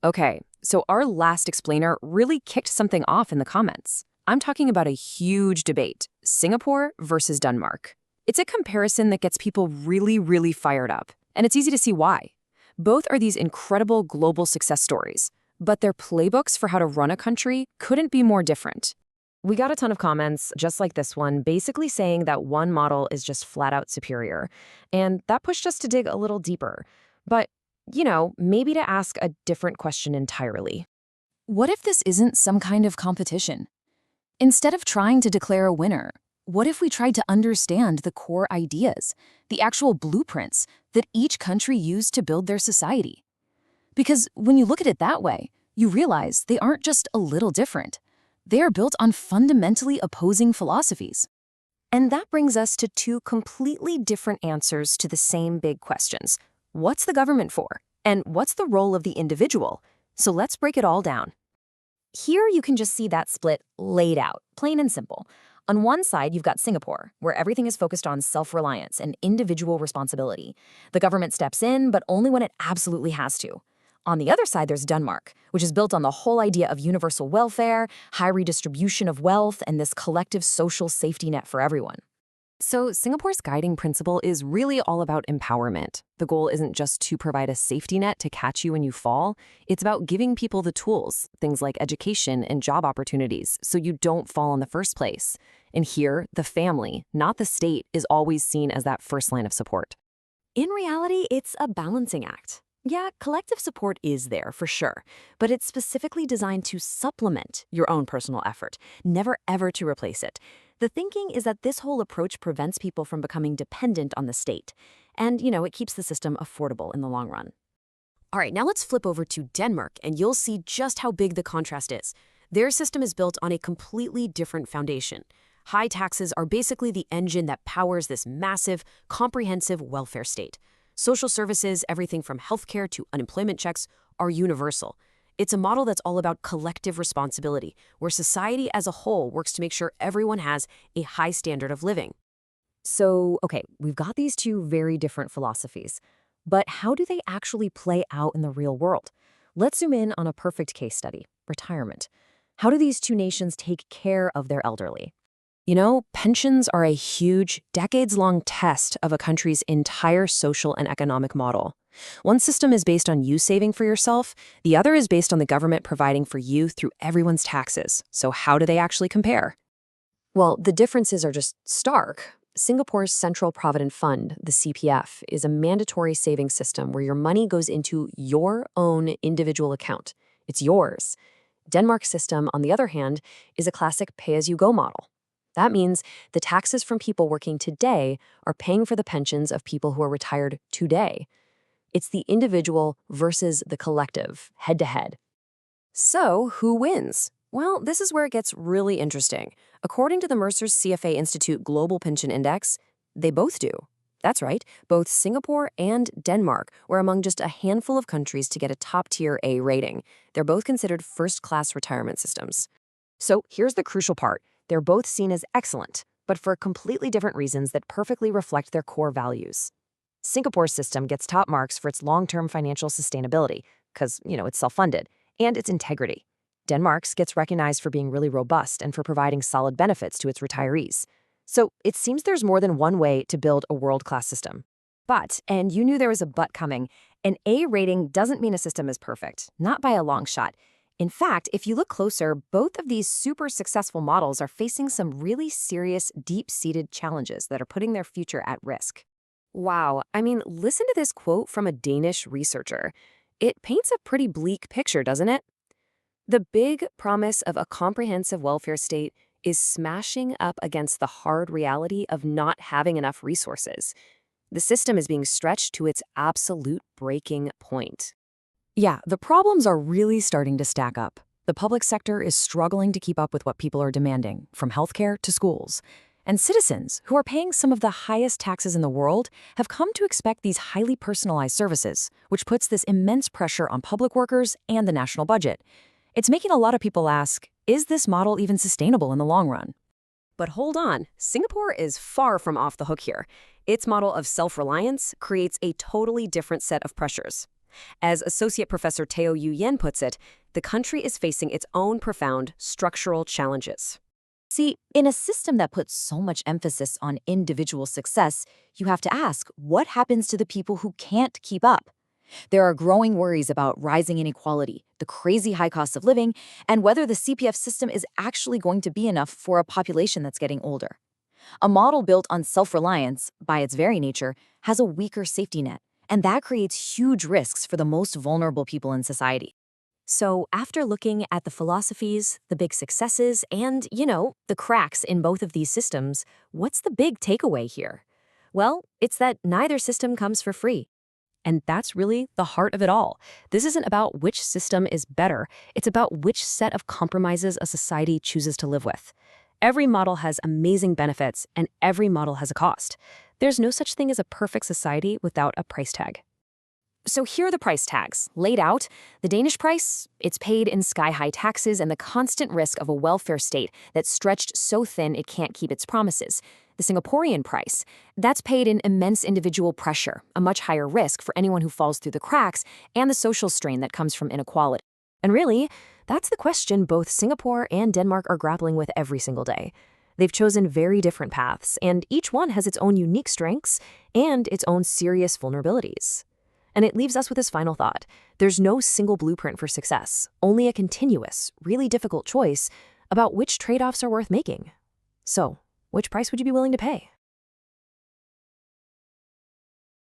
Okay, so our last explainer really kicked something off in the comments. I'm talking about a huge debate, Singapore versus Denmark. It's a comparison that gets people really, really fired up, and it's easy to see why. Both are these incredible global success stories, but their playbooks for how to run a country couldn't be more different. We got a ton of comments, just like this one, basically saying that one model is just flat out superior. And that pushed us to dig a little deeper. But, maybe to ask a different question entirely. What if this isn't some kind of competition? Instead of trying to declare a winner, what if we tried to understand the core ideas, the actual blueprints that each country used to build their society? Because when you look at it that way, you realize they aren't just a little different. They are built on fundamentally opposing philosophies. And that brings us to two completely different answers to the same big questions. What's the government for? And what's the role of the individual? So let's break it all down. Here you can just see that split laid out, plain and simple. On one side, you've got Singapore, where everything is focused on self-reliance and individual responsibility. The government steps in, but only when it absolutely has to. On the other side, there's Denmark, which is built on the whole idea of universal welfare, high redistribution of wealth, and this collective social safety net for everyone. So Singapore's guiding principle is really all about empowerment. The goal isn't just to provide a safety net to catch you when you fall. It's about giving people the tools, things like education and job opportunities, so you don't fall in the first place. And here, the family, not the state, is always seen as that first line of support. In reality, it's a balancing act. Yeah, collective support is there for sure, but it's specifically designed to supplement your own personal effort, never ever to replace it. The thinking is that this whole approach prevents people from becoming dependent on the state. And, it keeps the system affordable in the long run. All right, now let's flip over to Denmark, and you'll see just how big the contrast is. Their system is built on a completely different foundation. High taxes are basically the engine that powers this massive, comprehensive welfare state. Social services, everything from healthcare to unemployment checks, are universal. It's a model that's all about collective responsibility, where society as a whole works to make sure everyone has a high standard of living. So, okay, we've got these two very different philosophies, but how do they actually play out in the real world? Let's zoom in on a perfect case study, retirement. How do these two nations take care of their elderly? Pensions are a huge, decades-long test of a country's entire social and economic model. One system is based on you saving for yourself, the other is based on the government providing for you through everyone's taxes. So how do they actually compare? Well, the differences are just stark. Singapore's Central Provident Fund, the CPF, is a mandatory savings system where your money goes into your own individual account. It's yours. Denmark's system, on the other hand, is a classic pay-as-you-go model. That means the taxes from people working today are paying for the pensions of people who are retired today. It's the individual versus the collective, head-to-head. So, who wins? Well, this is where it gets really interesting. According to the Mercer's CFA Institute Global Pension Index, they both do. That's right, both Singapore and Denmark were among just a handful of countries to get a top-tier A rating. They're both considered first-class retirement systems. So, here's the crucial part. They're both seen as excellent, but for completely different reasons that perfectly reflect their core values. Singapore's system gets top marks for its long-term financial sustainability, because, it's self-funded, and its integrity. Denmark's gets recognized for being really robust and for providing solid benefits to its retirees. So it seems there's more than one way to build a world-class system. But, and you knew there was a but coming, an A rating doesn't mean a system is perfect, not by a long shot. In fact, if you look closer, both of these super successful models are facing some really serious, deep-seated challenges that are putting their future at risk. Wow, listen to this quote from a Danish researcher. It paints a pretty bleak picture, doesn't it? The big promise of a comprehensive welfare state is smashing up against the hard reality of not having enough resources. The system is being stretched to its absolute breaking point. Yeah, the problems are really starting to stack up. The public sector is struggling to keep up with what people are demanding, from healthcare to schools. And citizens, who are paying some of the highest taxes in the world, have come to expect these highly personalized services, which puts this immense pressure on public workers and the national budget. It's making a lot of people ask, is this model even sustainable in the long run? But hold on, Singapore is far from off the hook here. Its model of self-reliance creates a totally different set of pressures. As Associate Professor Teo Yu Yen puts it, the country is facing its own profound structural challenges. See, in a system that puts so much emphasis on individual success, you have to ask, what happens to the people who can't keep up? There are growing worries about rising inequality, the crazy high cost of living, and whether the CPF system is actually going to be enough for a population that's getting older. A model built on self-reliance, by its very nature, has a weaker safety net, and that creates huge risks for the most vulnerable people in society. So, after looking at the philosophies, the big successes, and, the cracks in both of these systems, what's the big takeaway here? Well, it's that neither system comes for free. And that's really the heart of it all. This isn't about which system is better, it's about which set of compromises a society chooses to live with. Every model has amazing benefits, and every model has a cost. There's no such thing as a perfect society without a price tag. So here are the price tags, laid out. The Danish price, it's paid in sky-high taxes and the constant risk of a welfare state that's stretched so thin it can't keep its promises. The Singaporean price, that's paid in immense individual pressure, a much higher risk for anyone who falls through the cracks, and the social strain that comes from inequality. And really, that's the question both Singapore and Denmark are grappling with every single day. They've chosen very different paths, and each one has its own unique strengths and its own serious vulnerabilities. And it leaves us with this final thought. There's no single blueprint for success, only a continuous, really difficult choice about which trade-offs are worth making. So, which price would you be willing to pay?